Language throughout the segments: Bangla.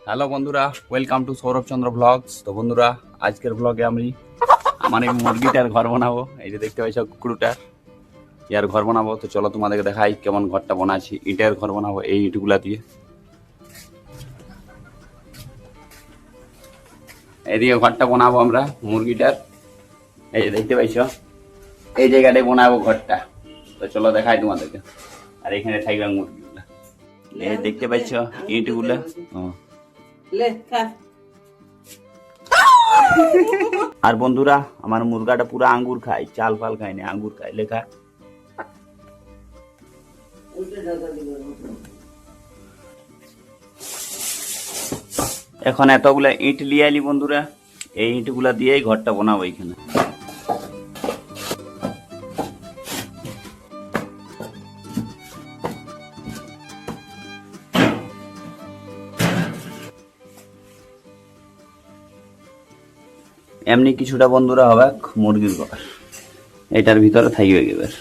হ্যালো বন্ধুরা, welcome to Sourav Chandra blogs. তো বন্ধুরা, আজকের ব্লগে আমি আমার এই মুরগিটার ঘর বানাবো। এই যে দেখতে পাইছো কুকুরটার ইয়ার ঘর বানাবো। তো চলো তোমাদেরকে দেখাই কেমন ঘরটা বানাচ্ছি। ইটের ঘর বানাবো এই ইটগুলা দিয়ে। এইদিকে ঘরটা বানাবো আমরা মুরগিটার। এই যে দেখতে পাইছো এই জায়গাটায় বানাবো ঘরটা। তো চলো দেখাই তোমাদেরকে। আর এখানে থাকবে মুরগিগুলা। এই দেখতে পাইছো ইটগুলা। আর বন্ধুরা, আমার মুরগাটা পুরো আঙ্গুর খায়, চাল ফাল খায় না, আঙ্গুর খায় লেখা। এখন এতগুলা ইট লিয়ে আইলি বন্ধুরা, এই ইটগুলা দিয়েই ঘরটা বানাবো এখানে। এমনি কিছুটা বন্ধুরা হবে মুরগির ঘর, এটার ভিতরে থাকবে এবার।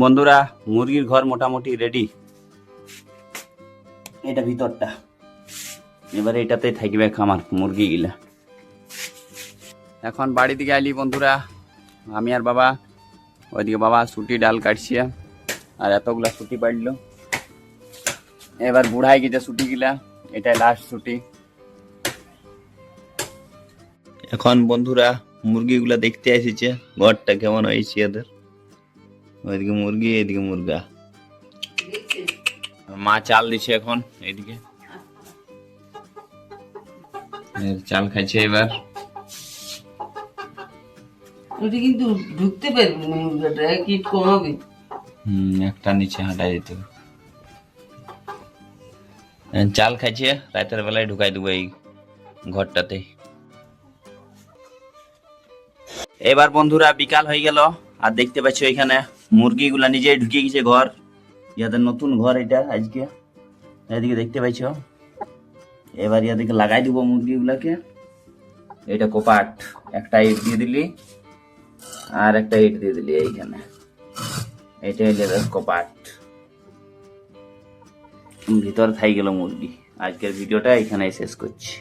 বন্ধুরা, মুরগির ঘর মোটামুটি রেডি। এটা ভিতরটা, এবারে এটাতে থাকবে আমার মুরগি গিলা। এখন বাড়ি দিকে আইলি বন্ধুরা, আমি আর বাবা। ওইদিকে বাবা ছুটি ডাল কাটছে, আর এতগুলা ছুটি পাইল। এবার বুড়াই গেছে ছুটি গিলা, এটাই লাস্ট ছুটি। এখন বন্ধুরা মুরগিগুলা দেখতে এসেছে ঘরটা কেমন হয়েছে এদের। ওইদিকে মুরগি, এদিকে মুরগা। মা চাল দিচ্ছে এখন এইদিকে, চাল খাইছে এবার। ওটা কিন্তু ঢুকতে পারবি না, মুরগাটা কিট কমাবে। একটা নিচে হাঁটাই দিতে হবে। চাল খাইছে, রাতের বেলায় ঢুকাই দেবো এই ঘরটাতে। এবার বন্ধুরা বিকাল হয়ে গেল, আর দেখতে পাচ্ছ এখানে মুরগিগুলা নিজেই ঢুকে গেছে ঘর। ইয়াদের নতুন ঘর এটা আজকে, এদিকে দেখতে পাইছ। এবার ইয়াদিকে লাগাই দিব মুরগিগুলাকে। এটা কোপাট, একটা ইট দিয়ে দিলি আর একটা ইট দিয়ে দিলি এইখানে। এটা হইলে কোপাট। ভিতর থাই গেল মুরগি। আজকের ভিডিওটা এখানে শেষ করছি।